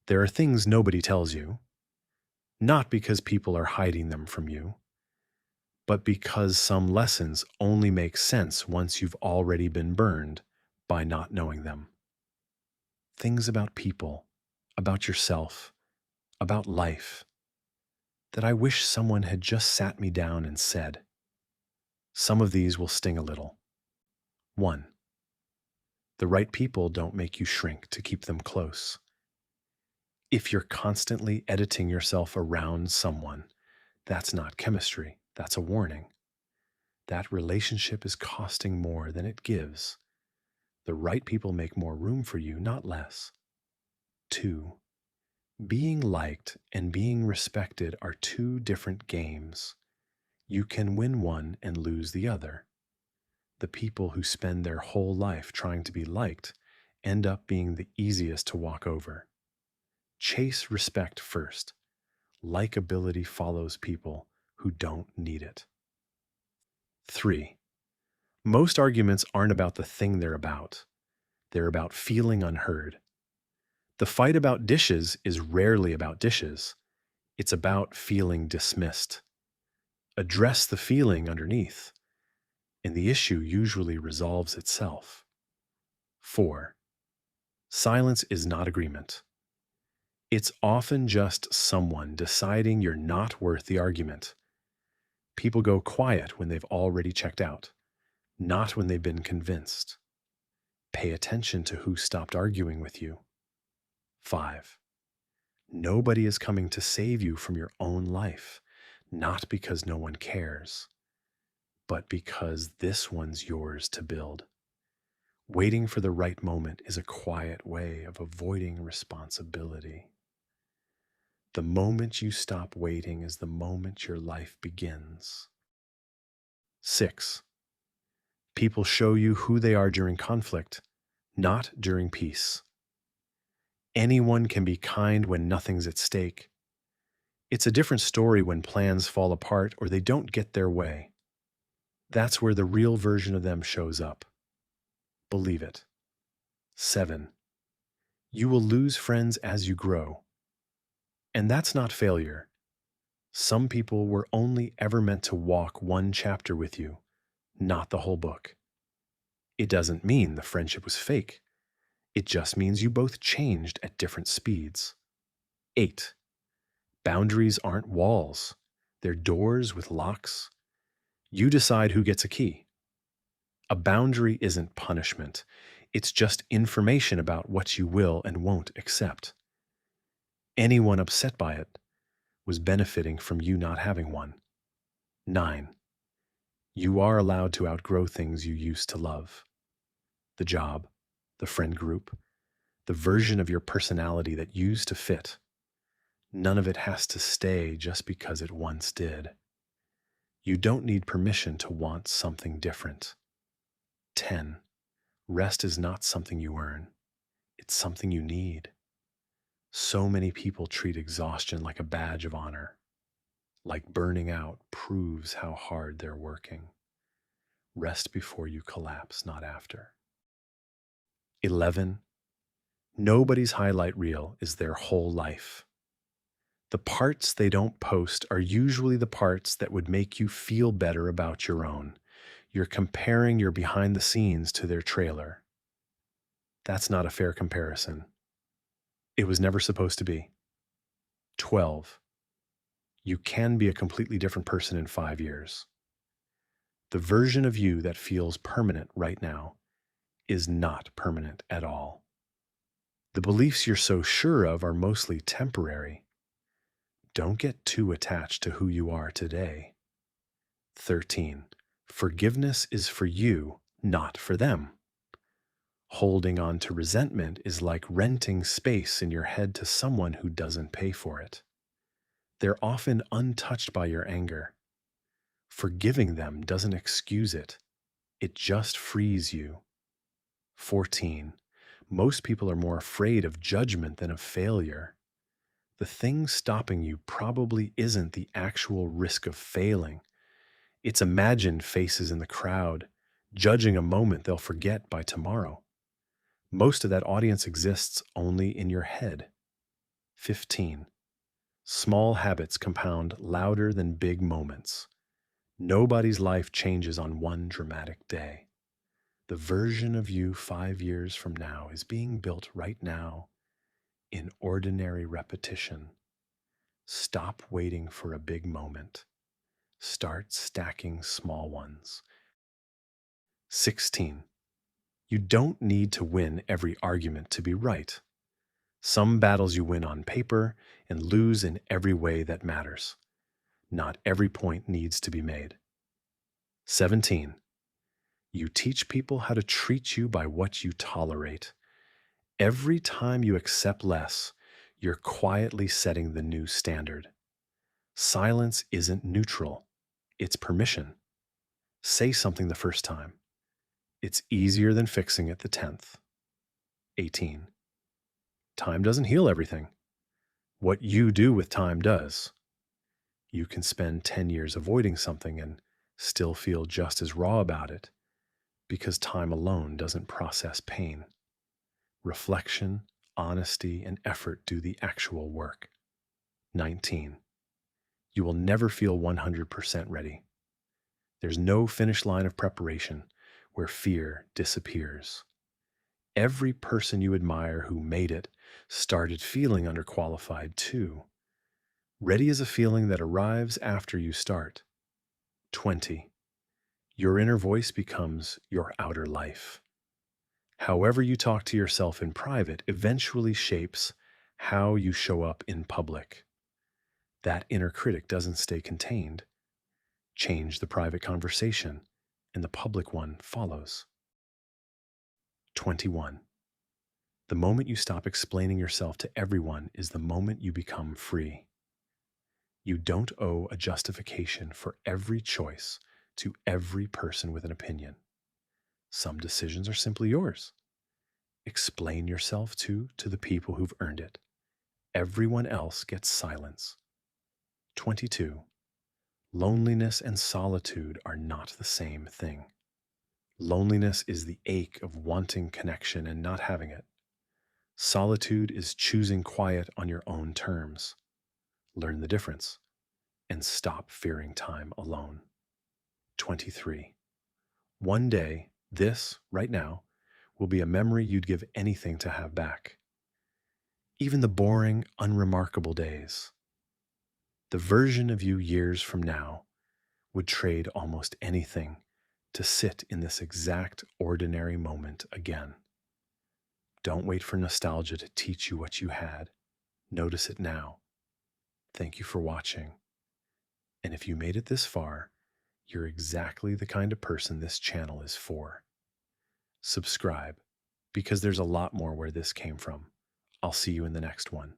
There are things nobody tells you, not because people are hiding them from you, but because some lessons only make sense once you've already been burned by not knowing them. Things about people, about yourself, about life, that I wish someone had just sat me down and said. Some of these will sting a little. 1. The right people don't make you shrink to keep them close. If you're constantly editing yourself around someone, that's not chemistry, that's a warning. That relationship is costing more than it gives. The right people make more room for you, not less. 2. Being liked and being respected are two different games. You can win one and lose the other. The people who spend their whole life trying to be liked end up being the easiest to walk over. Chase respect first. Likability follows people who don't need it. 3. Most arguments aren't about the thing they're about. They're about feeling unheard. The fight about dishes is rarely about dishes. It's about feeling dismissed. Address the feeling underneath, and the issue usually resolves itself. 4. Silence is not agreement. It's often just someone deciding you're not worth the argument. People go quiet when they've already checked out, not when they've been convinced. Pay attention to who stopped arguing with you. 5. Nobody is coming to save you from your own life, not because no one cares, but because this one's yours to build. Waiting for the right moment is a quiet way of avoiding responsibility. The moment you stop waiting is the moment your life begins. 6. People show you who they are during conflict, not during peace. Anyone can be kind when nothing's at stake. It's a different story when plans fall apart or they don't get their way. That's where the real version of them shows up. Believe it. 7. You will lose friends as you grow. And that's not failure. Some people were only ever meant to walk one chapter with you, not the whole book. It doesn't mean the friendship was fake. It just means you both changed at different speeds. 8. Boundaries aren't walls. They're doors with locks. You decide who gets a key. A boundary isn't punishment. It's just information about what you will and won't accept. Anyone upset by it was benefiting from you not having one. 9. You are allowed to outgrow things you used to love. The job, the friend group, the version of your personality that used to fit. None of it has to stay just because it once did. You don't need permission to want something different. 10. Rest is not something you earn. It's something you need. So many people treat exhaustion like a badge of honor. Like burning out proves how hard they're working. Rest before you collapse, not after. 11. Nobody's highlight reel is their whole life. The parts they don't post are usually the parts that would make you feel better about your own. You're comparing your behind the scenes to their trailer. That's not a fair comparison. It was never supposed to be. 12. You can be a completely different person in 5 years. The version of you that feels permanent right now is not permanent at all. The beliefs you're so sure of are mostly temporary. Don't get too attached to who you are today. 13. Forgiveness is for you, not for them. Holding on to resentment is like renting space in your head to someone who doesn't pay for it. They're often untouched by your anger. Forgiving them doesn't excuse it. It just frees you. 14. Most people are more afraid of judgment than of failure. The thing stopping you probably isn't the actual risk of failing. It's imagined faces in the crowd, judging a moment they'll forget by tomorrow. Most of that audience exists only in your head. 15. Small habits compound louder than big moments. Nobody's life changes on one dramatic day. The version of you 5 years from now is being built right now in ordinary repetition. Stop waiting for a big moment. Start stacking small ones. 16. You don't need to win every argument to be right. Some battles you win on paper and lose in every way that matters. Not every point needs to be made. 17. You teach people how to treat you by what you tolerate. Every time you accept less, you're quietly setting the new standard. Silence isn't neutral, it's permission. Say something the first time. It's easier than fixing it the 10th. 18. Time doesn't heal everything. What you do with time does. You can spend 10 years avoiding something and still feel just as raw about it because time alone doesn't process pain. Reflection, honesty, and effort do the actual work. 19. You will never feel 100% ready. There's no finish line of preparation where fear disappears. Every person you admire who made it started feeling underqualified too. Ready is a feeling that arrives after you start. 20. Your inner voice becomes your outer life. However you talk to yourself in private eventually shapes how you show up in public. That inner critic doesn't stay contained. Change the private conversation, and the public one follows. 21. The moment you stop explaining yourself to everyone is the moment you become free. You don't owe a justification for every choice to every person with an opinion. Some decisions are simply yours. Explain yourself to the people who've earned it. Everyone else gets silence. 22. Loneliness and solitude are not the same thing. Loneliness is the ache of wanting connection and not having it. Solitude is choosing quiet on your own terms. Learn the difference and stop fearing time alone. 23. One day, this, right now, will be a memory you'd give anything to have back. Even the boring, unremarkable days. The version of you years from now would trade almost anything to sit in this exact ordinary moment again. Don't wait for nostalgia to teach you what you had. Notice it now. Thank you for watching. And if you made it this far, you're exactly the kind of person this channel is for. Subscribe, because there's a lot more where this came from. I'll see you in the next one.